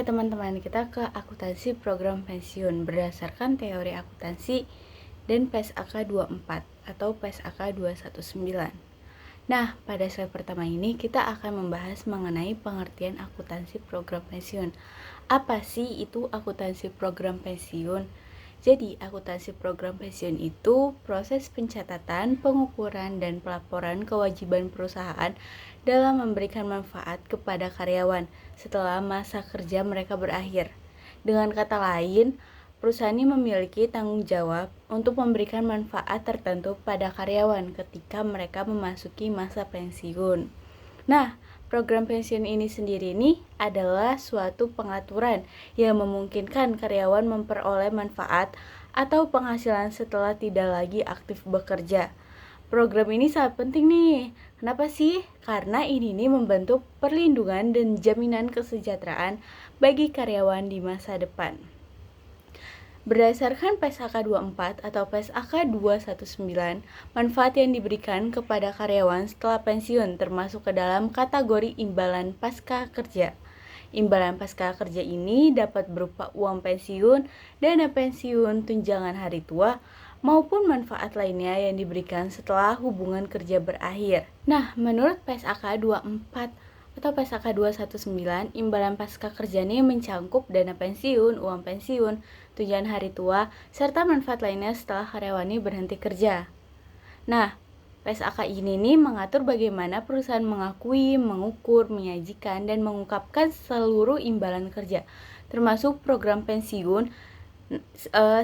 teman-teman, kita ke akuntansi program pensiun berdasarkan teori akuntansi dan PSAK 24 atau PSAK 219. Nah, pada slide pertama ini kita akan membahas mengenai pengertian akuntansi program pensiun. Apa sih itu akuntansi program pensiun? Jadi, akuntansi program pensiun itu proses pencatatan, pengukuran, dan pelaporan kewajiban perusahaan dalam memberikan manfaat kepada karyawan setelah masa kerja mereka berakhir. Dengan kata lain, perusahaan ini memiliki tanggung jawab untuk memberikan manfaat tertentu pada karyawan ketika mereka memasuki masa pensiun. Nah, program pensiun ini sendiri adalah suatu pengaturan yang memungkinkan karyawan memperoleh manfaat atau penghasilan setelah tidak lagi aktif bekerja. Program ini sangat penting nih. Kenapa sih? Karena ini membentuk perlindungan dan jaminan kesejahteraan bagi karyawan di masa depan. Berdasarkan PSAK 24 atau PSAK 219, manfaat yang diberikan kepada karyawan setelah pensiun termasuk ke dalam kategori imbalan pasca kerja. Imbalan pasca kerja ini dapat berupa uang pensiun, dana pensiun, tunjangan hari tua, maupun manfaat lainnya yang diberikan setelah hubungan kerja berakhir. Nah, menurut PSAK 24 atau PSAK 219, imbalan pasca kerja ini mencangkup dana pensiun, uang pensiun, tunjangan hari tua, serta manfaat lainnya setelah karyawan ini berhenti kerja. Nah, PSAK ini mengatur bagaimana perusahaan mengakui, mengukur, menyajikan, dan mengungkapkan seluruh imbalan kerja, termasuk program pensiun.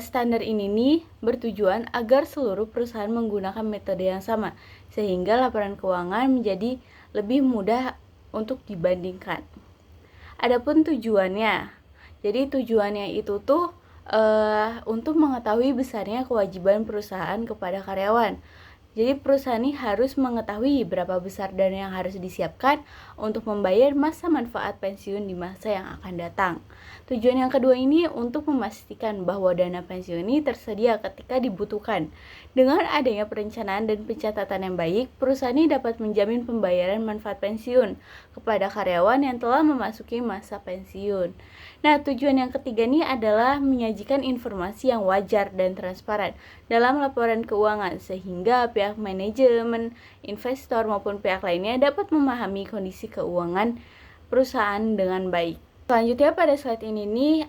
Standar ini bertujuan agar seluruh perusahaan menggunakan metode yang sama, sehingga laporan keuangan menjadi lebih mudah untuk dibandingkan. Adapun tujuannya, jadi tujuannya itu untuk mengetahui besarnya kewajiban perusahaan kepada karyawan. Jadi perusahaan ini harus mengetahui berapa besar dana yang harus disiapkan untuk membayar masa manfaat pensiun di masa yang akan datang. Tujuan yang kedua ini untuk memastikan bahwa dana pensiun ini tersedia ketika dibutuhkan. Dengan adanya perencanaan dan pencatatan yang baik, perusahaan ini dapat menjamin pembayaran manfaat pensiun kepada karyawan yang telah memasuki masa pensiun. Nah, tujuan yang ketiga ini adalah menyajikan informasi yang wajar dan transparan dalam laporan keuangan sehingga pihak manajemen, investor maupun pihak lainnya dapat memahami kondisi keuangan perusahaan dengan baik. Selanjutnya pada slide ini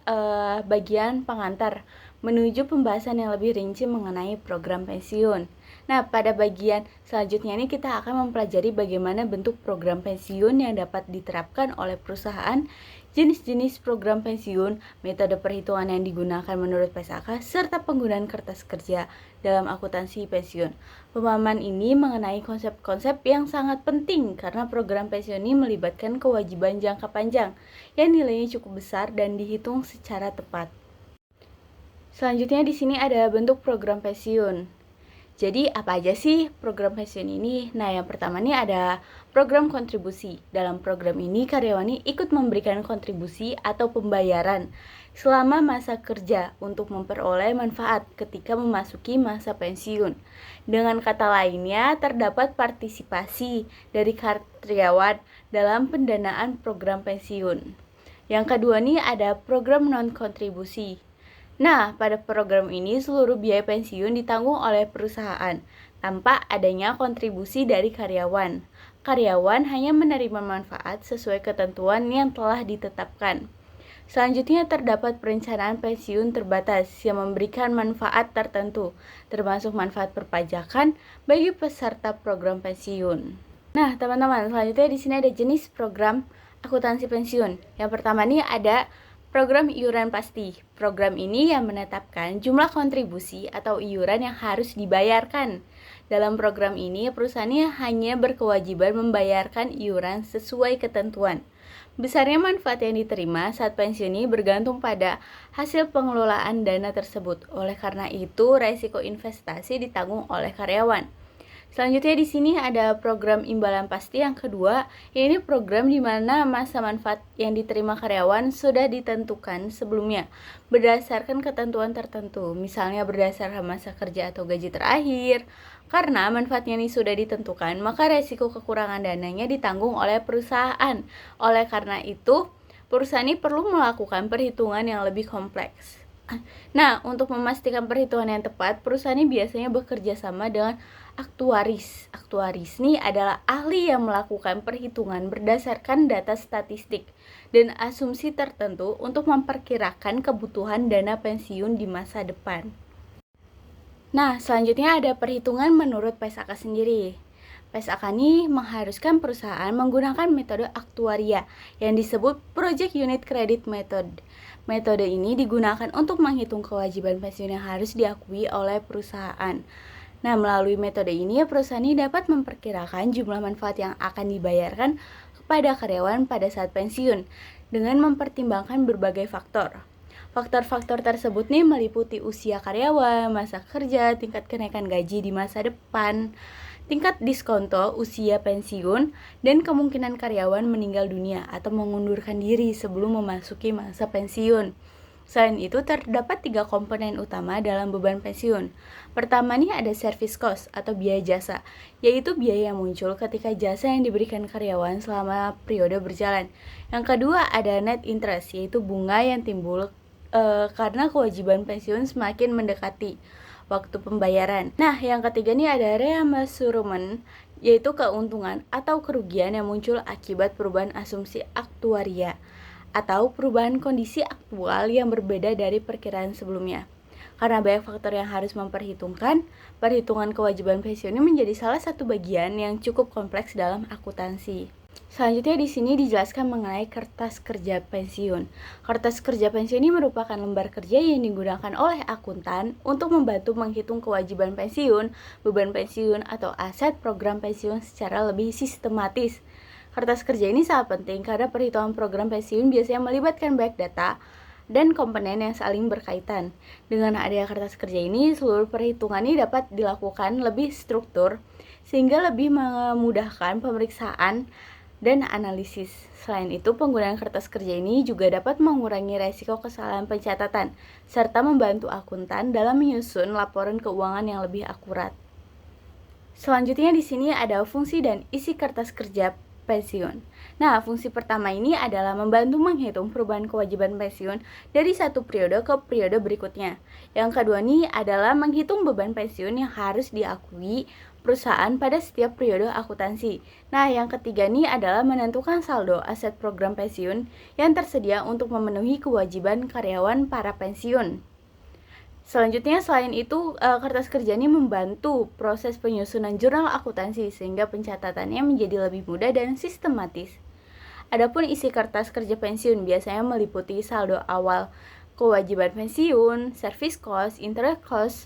bagian pengantar menuju pembahasan yang lebih rinci mengenai program pensiun. Nah, pada bagian selanjutnya ini kita akan mempelajari bagaimana bentuk program pensiun yang dapat diterapkan oleh perusahaan, jenis-jenis program pensiun, metode perhitungan yang digunakan menurut PSAK, serta penggunaan kertas kerja dalam akuntansi pensiun. Pemahaman ini mengenai konsep-konsep yang sangat penting karena program pensiun ini melibatkan kewajiban jangka panjang yang nilainya cukup besar dan dihitung secara tepat. Selanjutnya di sini ada bentuk program pensiun. Jadi apa aja sih program pensiun ini? Nah, yang pertama nih ada program kontribusi. Dalam program ini karyawan ini ikut memberikan kontribusi atau pembayaran selama masa kerja untuk memperoleh manfaat ketika memasuki masa pensiun. Dengan kata lainnya, terdapat partisipasi dari karyawan dalam pendanaan program pensiun. Yang kedua nih ada program non-kontribusi. Nah, pada program ini seluruh biaya pensiun ditanggung oleh perusahaan tanpa adanya kontribusi dari karyawan. Karyawan hanya menerima manfaat sesuai ketentuan yang telah ditetapkan. Selanjutnya terdapat perencanaan pensiun terbatas yang memberikan manfaat tertentu, termasuk manfaat perpajakan bagi peserta program pensiun. Nah, teman-teman, selanjutnya di sini ada jenis program akuntansi pensiun. Yang pertama nih ada program iuran pasti. Program ini yang menetapkan jumlah kontribusi atau iuran yang harus dibayarkan. Dalam program ini, perusahaan hanya berkewajiban membayarkan iuran sesuai ketentuan. Besarnya manfaat yang diterima saat pensiun ini bergantung pada hasil pengelolaan dana tersebut. Oleh karena itu, resiko investasi ditanggung oleh karyawan. Selanjutnya di sini ada program imbalan pasti yang kedua. Ini program di mana masa manfaat yang diterima karyawan sudah ditentukan sebelumnya berdasarkan ketentuan tertentu, misalnya berdasarkan masa kerja atau gaji terakhir. Karena manfaatnya ini sudah ditentukan, maka resiko kekurangan dananya ditanggung oleh perusahaan. Oleh karena itu, perusahaan ini perlu melakukan perhitungan yang lebih kompleks. Nah, untuk memastikan perhitungan yang tepat, perusahaan ini biasanya bekerja sama dengan aktuaris. Aktuaris ini adalah ahli yang melakukan perhitungan berdasarkan data statistik dan asumsi tertentu untuk memperkirakan kebutuhan dana pensiun di masa depan. Nah, selanjutnya ada perhitungan menurut PSAK sendiri. PSAK ini mengharuskan perusahaan menggunakan metode aktuaria yang disebut Project Unit Credit Method. Metode ini digunakan untuk menghitung kewajiban pensiun yang harus diakui oleh perusahaan. Nah, melalui metode ini, perusahaan ini dapat memperkirakan jumlah manfaat yang akan dibayarkan kepada karyawan pada saat pensiun dengan mempertimbangkan berbagai faktor. Faktor-faktor tersebut nih meliputi usia karyawan, masa kerja, tingkat kenaikan gaji di masa depan, tingkat diskonto usia pensiun, dan kemungkinan karyawan meninggal dunia atau mengundurkan diri sebelum memasuki masa pensiun. Selain itu, terdapat 3 komponen utama dalam beban pensiun. Pertama nih ada service cost atau biaya jasa, yaitu biaya yang muncul ketika jasa yang diberikan karyawan selama periode berjalan. Yang kedua ada net interest, yaitu bunga yang timbul karena kewajiban pensiun semakin mendekati waktu pembayaran. Nah, yang ketiga nih ada reimbursement, yaitu keuntungan atau kerugian yang muncul akibat perubahan asumsi aktuaria atau perubahan kondisi aktual yang berbeda dari perkiraan sebelumnya. Karena banyak faktor yang harus memperhitungkan, perhitungan kewajiban pensiun ini menjadi salah satu bagian yang cukup kompleks dalam akuntansi. Selanjutnya di sini dijelaskan mengenai kertas kerja pensiun. Kertas kerja pensiun ini merupakan lembar kerja yang digunakan oleh akuntan untuk membantu menghitung kewajiban pensiun, beban pensiun, atau aset program pensiun secara lebih sistematis. Kertas kerja ini sangat penting karena perhitungan program pensiun biasanya melibatkan banyak data dan komponen yang saling berkaitan. Dengan adanya kertas kerja ini, seluruh perhitungan ini dapat dilakukan lebih struktur sehingga lebih memudahkan pemeriksaan dan analisis. Selain itu, penggunaan kertas kerja ini juga dapat mengurangi resiko kesalahan pencatatan serta membantu akuntan dalam menyusun laporan keuangan yang lebih akurat. Selanjutnya di sini ada fungsi dan isi kertas kerja pensiun. Nah, fungsi pertama ini adalah membantu menghitung perubahan kewajiban pensiun dari satu periode ke periode berikutnya. Yang kedua ini adalah menghitung beban pensiun yang harus diakui perusahaan pada setiap periode akuntansi. Nah, yang ketiga ini adalah menentukan saldo aset program pensiun yang tersedia untuk memenuhi kewajiban karyawan para pensiun. Selanjutnya, selain itu, kertas kerja ini membantu proses penyusunan jurnal akuntansi sehingga pencatatannya menjadi lebih mudah dan sistematis. Adapun isi kertas kerja pensiun biasanya meliputi saldo awal kewajiban pensiun, service cost, interest cost,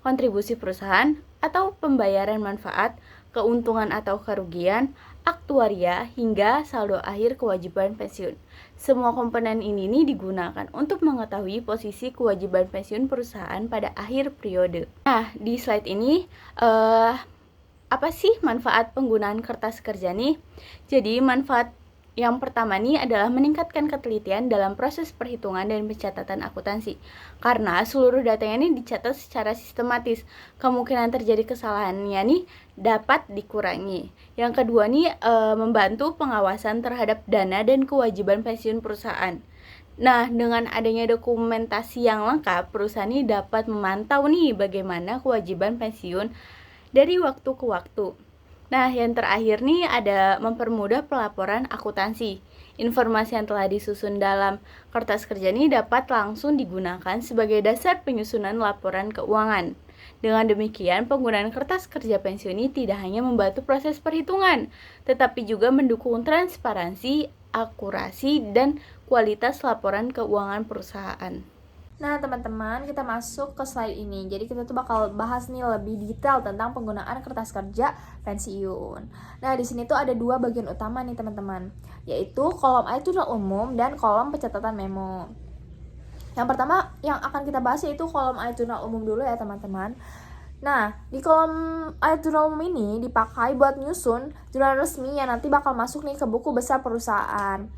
kontribusi perusahaan, atau pembayaran manfaat, keuntungan atau kerugian, aktuaria, hingga saldo akhir kewajiban pensiun. Semua komponen ini digunakan untuk mengetahui posisi kewajiban pensiun perusahaan pada akhir periode. Nah, di slide ini apa sih manfaat penggunaan kertas kerja nih? Jadi, manfaat yang pertama nih adalah meningkatkan ketelitian dalam proses perhitungan dan pencatatan akuntansi. Karena seluruh datanya ini dicatat secara sistematis, kemungkinan terjadi kesalahannya nih dapat dikurangi. Yang kedua nih membantu pengawasan terhadap dana dan kewajiban pensiun perusahaan. Nah, dengan adanya dokumentasi yang lengkap, perusahaan ini dapat memantau nih bagaimana kewajiban pensiun dari waktu ke waktu. Nah, yang terakhir nih ada mempermudah pelaporan akuntansi. Informasi yang telah disusun dalam kertas kerja ini dapat langsung digunakan sebagai dasar penyusunan laporan keuangan. Dengan demikian, penggunaan kertas kerja pensiun ini tidak hanya membantu proses perhitungan, tetapi juga mendukung transparansi, akurasi, dan kualitas laporan keuangan perusahaan. Nah teman-teman, kita masuk ke slide ini. Jadi kita tuh bakal bahas nih lebih detail tentang penggunaan kertas kerja pensiun. Nah di sini tuh ada 2 bagian utama nih teman-teman, yaitu kolom jurnal umum dan kolom pencatatan memo. Yang pertama yang akan kita bahas yaitu kolom jurnal umum dulu ya teman-teman. Nah, di kolom jurnal umum ini dipakai buat nyusun jurnal resmi yang nanti bakal masuk nih ke buku besar perusahaan.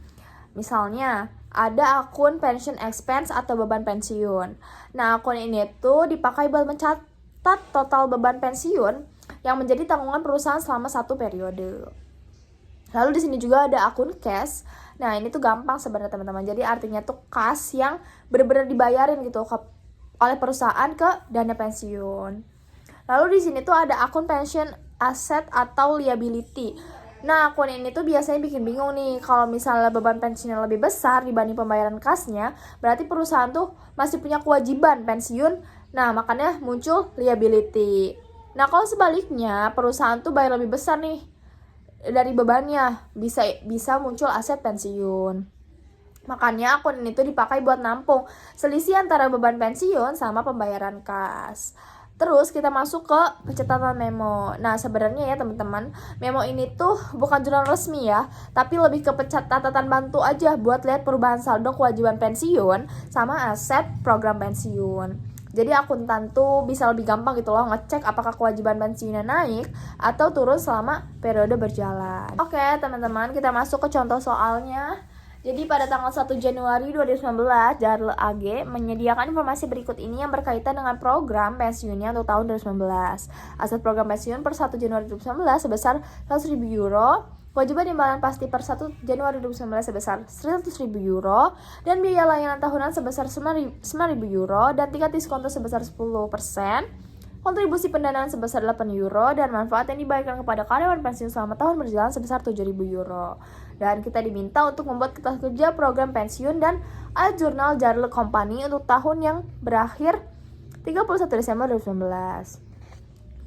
Misalnya, ada akun pension expense atau beban pensiun. Nah, akun ini tuh dipakai buat mencatat total beban pensiun yang menjadi tanggungan perusahaan selama 1 periode. Lalu di sini juga ada akun cash. Nah, ini tuh gampang sebenarnya teman-teman. Jadi artinya tuh kas yang benar-benar dibayarin gitu oleh perusahaan ke dana pensiun. Lalu di sini tuh ada akun pension asset atau liability. Nah, akun ini tuh biasanya bikin bingung nih. Kalau misalnya beban pensiunnya lebih besar dibanding pembayaran kasnya, berarti perusahaan tuh masih punya kewajiban pensiun. Nah, makanya muncul liability. Nah, kalau sebaliknya, perusahaan tuh bayar lebih besar nih dari bebannya, bisa muncul aset pensiun. Makanya akun ini tuh dipakai buat nampung selisih antara beban pensiun sama pembayaran kas. Terus kita masuk ke pencatatan memo. Nah, sebenarnya ya teman-teman, memo ini tuh bukan jurnal resmi ya, tapi lebih ke catatan bantu aja buat lihat perubahan saldo kewajiban pensiun sama aset program pensiun. Jadi akuntan tuh bisa lebih gampang gitu loh ngecek apakah kewajiban pensiunnya naik atau turun selama periode berjalan. Oke, teman-teman, kita masuk ke contoh soalnya. Jadi pada tanggal 1 Januari 2019, Jarle AG menyediakan informasi berikut ini yang berkaitan dengan program pensiunnya untuk tahun 2019. Aset program pensiun per 1 Januari 2019 sebesar 100.000 euro, kewajiban imbalan pasti per 1 Januari 2019 sebesar 100.000 euro, dan biaya layanan tahunan sebesar 9.000 euro, dan tingkat diskonto sebesar 10%, kontribusi pendanaan sebesar 8 euro, dan manfaat yang dibayarkan kepada karyawan pensiun selama tahun berjalan sebesar 7.000 euro. Dan kita diminta untuk membuat kertas kerja program pensiun dan jurnal Jarle Company untuk tahun yang berakhir 31 Desember 2019.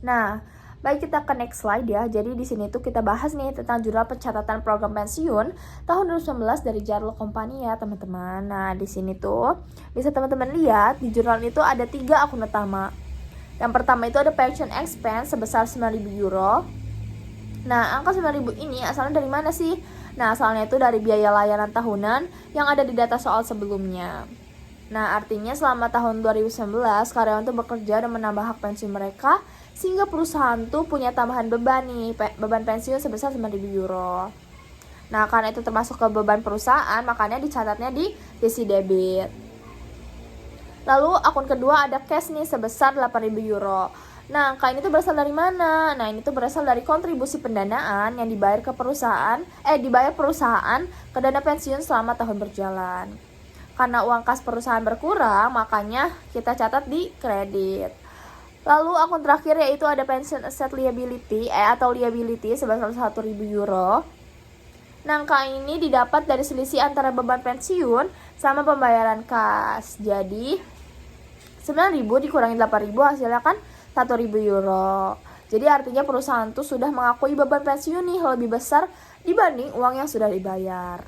Nah, baik, kita ke next slide ya. Jadi di sini tuh kita bahas nih tentang jurnal pencatatan program pensiun tahun 2019 dari Jarle Company ya, teman-teman. Nah, di sini tuh bisa teman-teman lihat di jurnal itu ada 3 akun utama. Yang pertama itu ada pension expense sebesar 9.000 euro. Nah, angka 9.000 ini asalnya dari mana sih? Nah, asalnya itu dari biaya layanan tahunan yang ada di data soal sebelumnya. Nah, artinya selama tahun 2019, karyawan tuh bekerja dan menambah hak pensiun mereka, sehingga perusahaan tuh punya tambahan beban nih, beban pensiun sebesar 9.000 euro. Nah, karena itu termasuk ke beban perusahaan, makanya dicatatnya di sisi debit. Lalu akun kedua ada cash nih sebesar 8.000 euro. Nah, angka ini tuh berasal dari mana? Nah, ini tuh berasal dari kontribusi pendanaan yang dibayar perusahaan ke dana pensiun selama tahun berjalan. Karena uang kas perusahaan berkurang, makanya kita catat di kredit. Lalu akun terakhir yaitu ada pension asset liability atau liability sebesar 1.000 euro. Nah, angka ini didapat dari selisih antara beban pensiun sama pembayaran kas. Jadi 9.000 dikurangi 8.000 hasilnya kan 1.000 euro. Jadi artinya perusahaan tuh sudah mengakui beban pensiun nih lebih besar dibanding uang yang sudah dibayar.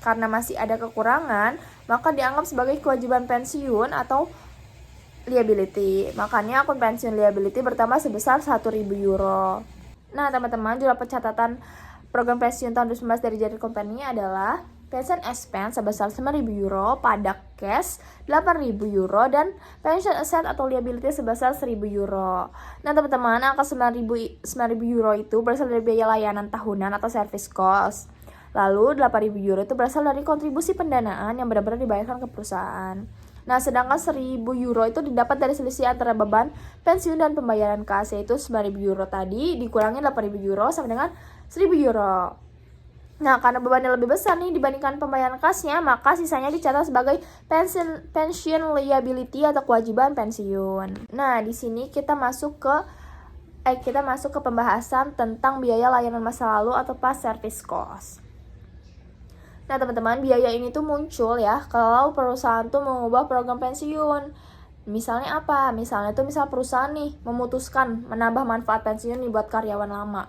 Karena masih ada kekurangan, maka dianggap sebagai kewajiban pensiun atau liability. Makanya akun pensiun liability bertambah sebesar 1.000 euro. Nah, teman-teman, jumlah pencatatan program pensiun tahun 2019 dari Jarle Company adalah pension expense sebesar 9.000 euro, pajak cash 8.000 euro, dan pension asset atau liability sebesar 1.000 euro. Nah, teman-teman, angka 9.000 euro itu berasal dari biaya layanan tahunan atau service cost. Lalu 8.000 euro itu berasal dari kontribusi pendanaan yang benar-benar dibayarkan ke perusahaan. Nah, sedangkan 1.000 euro itu didapat dari selisih antara beban pensiun dan pembayaran kas, yaitu 9.000 euro tadi dikurangi 8.000 euro sama dengan 1.000 euro. Nah, karena bebannya lebih besar nih dibandingkan pembayaran kasnya, maka sisanya dicatat sebagai pension liability atau kewajiban pensiun. Nah, di sini kita masuk ke pembahasan tentang biaya layanan masa lalu atau past service cost. Nah, teman-teman, biaya ini tuh muncul ya kalau perusahaan tuh mengubah program pensiun. Misalnya apa? Misalnya perusahaan nih memutuskan menambah manfaat pensiun nih buat karyawan lama.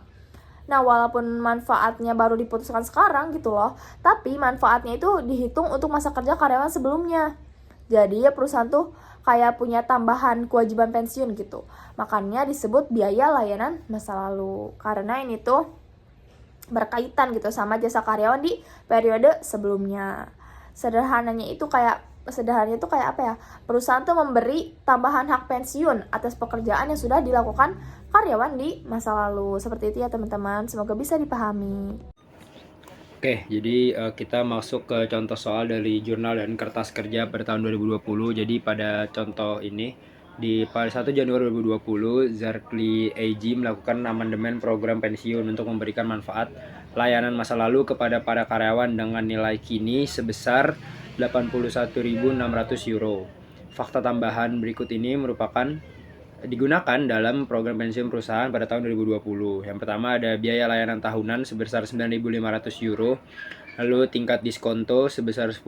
Nah, walaupun manfaatnya baru diputuskan sekarang gitu loh, tapi manfaatnya itu dihitung untuk masa kerja karyawan sebelumnya. Jadi ya perusahaan tuh kayak punya tambahan kewajiban pensiun gitu. Makanya disebut biaya layanan masa lalu. Karena ini tuh berkaitan gitu sama jasa karyawan di periode sebelumnya. Sederhananya itu kayak apa ya? Perusahaan tuh memberi tambahan hak pensiun atas pekerjaan yang sudah dilakukan karyawan di masa lalu. Seperti itu ya, teman-teman. Semoga bisa dipahami. Oke, jadi kita masuk ke contoh soal dari jurnal dan kertas kerja pada tahun 2020. Jadi pada contoh ini, pada 1 Januari 2020, Jarle AG melakukan amandemen program pensiun untuk memberikan manfaat layanan masa lalu kepada para karyawan dengan nilai kini sebesar 81.600 euro. Fakta tambahan berikut ini digunakan dalam program pensiun perusahaan pada tahun 2020. Yang pertama ada biaya layanan tahunan sebesar 9.500 euro, lalu tingkat diskonto sebesar 10%,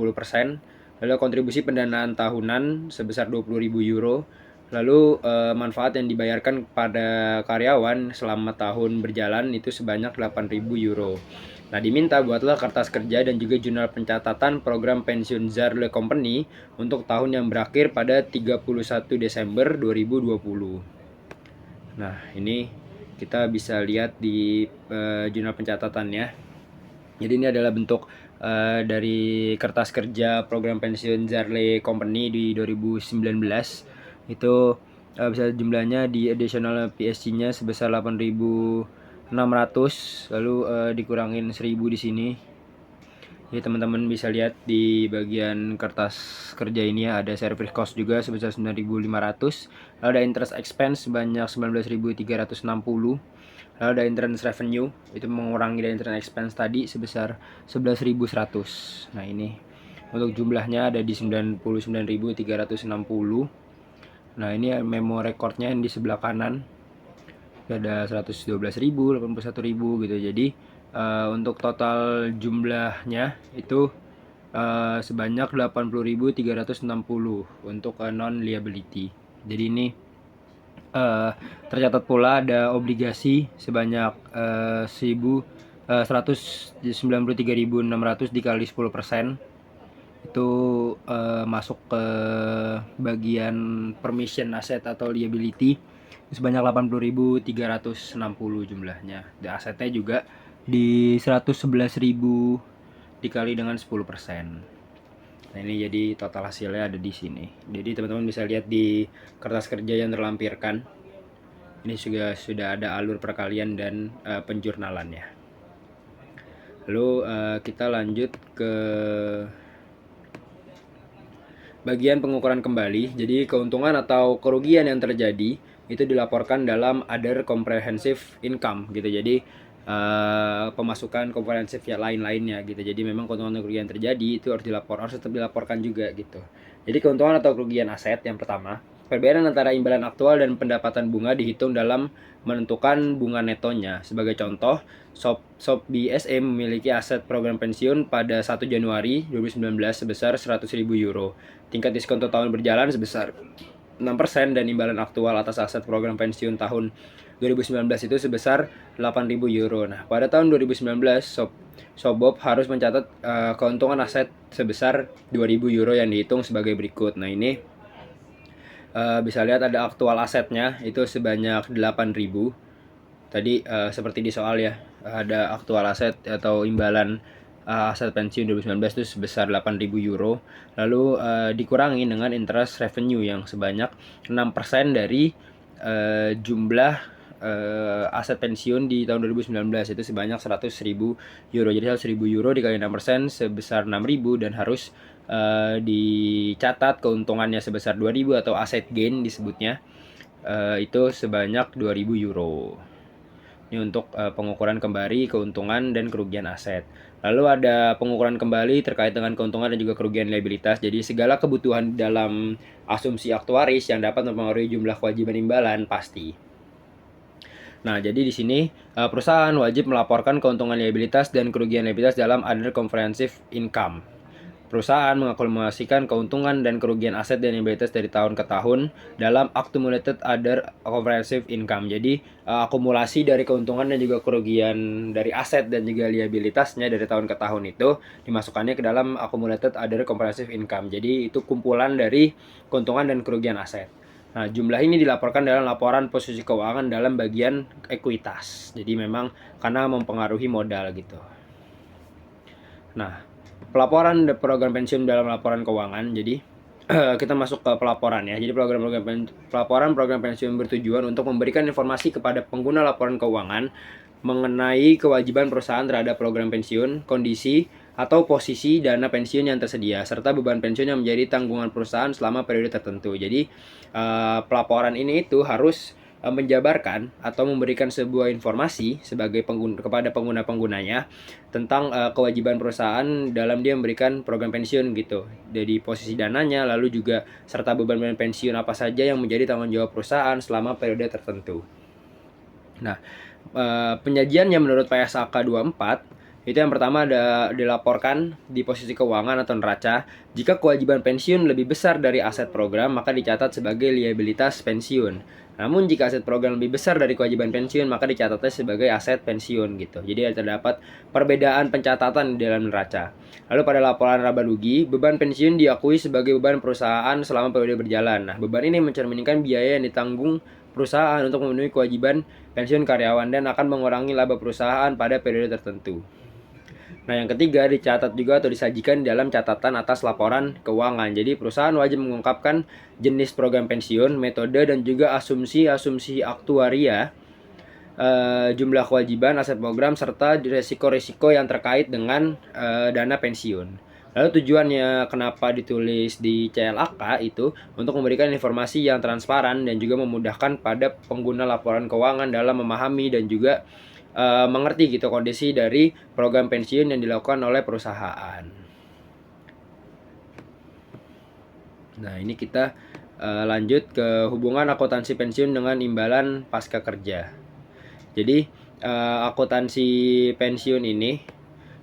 lalu kontribusi pendanaan tahunan sebesar 20.000 euro, lalu manfaat yang dibayarkan pada karyawan selama tahun berjalan itu sebanyak 8.000 euro. Nah, diminta buatlah kertas kerja dan juga jurnal pencatatan program pensiun Zarle Company untuk tahun yang berakhir pada 31 Desember 2020. Nah, ini kita bisa lihat di jurnal pencatatannya. Jadi ini adalah bentuk dari kertas kerja program pensiun Zarle Company di 2019. Itu bisa jumlahnya di additional PSG-nya sebesar 8.600, lalu dikurangin 1.000 di sini. Jadi teman-teman bisa lihat di bagian kertas kerja ini ya, ada service cost juga sebesar 9.500, lalu ada interest expense sebanyak 19.360, lalu ada interest revenue itu mengurangi dari interest expense tadi sebesar 11.100. Nah, ini untuk jumlahnya ada di 99.360. Nah, ini memo recordnya yang di sebelah kanan ada 112.000, 81.000 gitu. Jadi untuk total jumlahnya itu sebanyak 80.360 untuk non liability. Jadi ini tercatat pula ada obligasi sebanyak 193.600 dikali 10%. Itu masuk ke bagian permission asset atau liability sebanyak 80.360 jumlahnya. Dan asetnya juga di 111.000 dikali dengan 10%. Nah, ini jadi total hasilnya ada di sini. Jadi teman-teman bisa lihat di kertas kerja yang terlampirkan. Ini juga sudah ada alur perkalian dan penjurnalannya. Lalu kita lanjut ke bagian pengukuran kembali. Jadi keuntungan atau kerugian yang terjadi itu dilaporkan dalam other comprehensive income gitu. Jadi pemasukan komprehensif ya lain-lainnya gitu. Jadi memang keuntungan dan kerugian terjadi itu harus tetap dilaporkan juga gitu. Jadi keuntungan atau kerugian aset yang pertama, perbedaan antara imbalan aktual dan pendapatan bunga dihitung dalam menentukan bunga netonya. Sebagai contoh, Sob BSE memiliki aset program pensiun pada 1 Januari 2019 sebesar 100.000 euro. Tingkat diskonto tahun berjalan sebesar 6% dan imbalan aktual atas aset program pensiun tahun 2019 itu sebesar 8.000 euro. Nah, pada tahun 2019 Sobob harus mencatat keuntungan aset sebesar 2.000 euro yang dihitung sebagai berikut. Nah, ini bisa lihat ada aktual asetnya itu sebanyak 8.000. Tadi seperti di soal ya, ada aktual aset atau imbalan aset pensiun 2019 itu sebesar 8.000 euro. Lalu dikurangi dengan interest revenue yang sebanyak 6% dari jumlah aset pensiun di tahun 2019 itu sebanyak 100.000 euro. Jadi 100.000 euro dikali 6% sebesar 6.000 dan harus dicatat keuntungannya sebesar 2.000 atau asset gain disebutnya itu sebanyak 2.000 euro. Ini untuk pengukuran kembali keuntungan dan kerugian aset. Lalu ada pengukuran kembali terkait dengan keuntungan dan juga kerugian liabilitas. Jadi segala kebutuhan dalam asumsi aktuaris yang dapat mempengaruhi jumlah kewajiban imbalan pasti. Nah, jadi di sini perusahaan wajib melaporkan keuntungan liabilitas dan kerugian liabilitas dalam other comprehensive income. Perusahaan mengakumulasikan keuntungan dan kerugian aset dan liabilitas dari tahun ke tahun dalam accumulated other comprehensive income. Jadi akumulasi dari keuntungan dan juga kerugian dari aset dan juga liabilitasnya dari tahun ke tahun itu dimasukkannya ke dalam accumulated other comprehensive income. Jadi itu kumpulan dari keuntungan dan kerugian aset. Nah, jumlah ini dilaporkan dalam laporan posisi keuangan dalam bagian ekuitas. Jadi memang karena mempengaruhi modal gitu. Nah, pelaporan program pensiun dalam laporan keuangan. Jadi kita masuk ke pelaporan ya. Jadi pelaporan program pensiun bertujuan untuk memberikan informasi kepada pengguna laporan keuangan mengenai kewajiban perusahaan terhadap program pensiun, kondisi atau posisi dana pensiun yang tersedia serta beban pensiun yang menjadi tanggungan perusahaan selama periode tertentu. Jadi pelaporan ini itu harus menjabarkan atau memberikan sebuah informasi sebagai kepada pengguna-penggunanya tentang kewajiban perusahaan dalam dia memberikan program pensiun gitu. Dari posisi dananya, lalu juga serta beban pensiun apa saja yang menjadi tanggung jawab perusahaan selama periode tertentu. Nah, penyajiannya menurut PSAK 24 itu yang pertama ada dilaporkan di posisi keuangan atau neraca. Jika kewajiban pensiun lebih besar dari aset program, maka dicatat sebagai liabilitas pensiun. Namun jika aset program lebih besar dari kewajiban pensiun, maka dicatatnya sebagai aset pensiun gitu. Jadi terdapat perbedaan pencatatan di dalam neraca. Lalu pada laporan laba rugi, beban pensiun diakui sebagai beban perusahaan selama periode berjalan. Nah, beban ini mencerminkan biaya yang ditanggung perusahaan untuk memenuhi kewajiban pensiun karyawan dan akan mengurangi laba perusahaan pada periode tertentu. Nah, yang ketiga dicatat juga atau disajikan dalam catatan atas laporan keuangan. Jadi, perusahaan wajib mengungkapkan jenis program pensiun, metode, dan juga asumsi aktuaria, jumlah kewajiban, aset program, serta risiko-risiko yang terkait dengan dana pensiun. Lalu tujuannya kenapa ditulis di CLAK itu untuk memberikan informasi yang transparan dan juga memudahkan pada pengguna laporan keuangan dalam memahami dan juga mengerti gitu kondisi dari program pensiun yang dilakukan oleh perusahaan. Nah, ini kita lanjut ke hubungan akuntansi pensiun dengan imbalan pasca kerja. Jadi akuntansi pensiun ini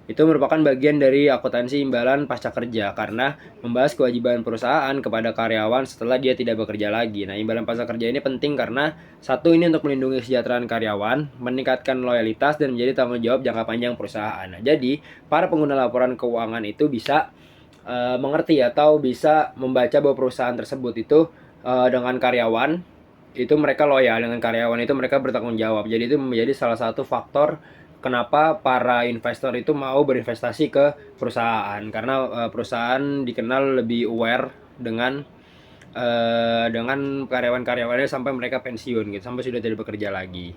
itu merupakan bagian dari akuntansi imbalan pasca kerja karena membahas kewajiban perusahaan kepada karyawan setelah dia tidak bekerja lagi. Nah, imbalan pasca kerja ini penting karena satu, ini untuk melindungi kesejahteraan karyawan, meningkatkan loyalitas, dan menjadi tanggung jawab jangka panjang perusahaan. Nah, jadi para pengguna laporan keuangan itu bisa mengerti atau bisa membaca bahwa perusahaan tersebut itu dengan karyawan itu mereka loyal, dengan karyawan itu mereka bertanggung jawab. Jadi itu menjadi salah satu faktor kenapa para investor itu mau berinvestasi ke perusahaan, karena perusahaan dikenal lebih aware dengan karyawan-karyawannya sampai mereka pensiun gitu, sampai sudah tidak bekerja lagi.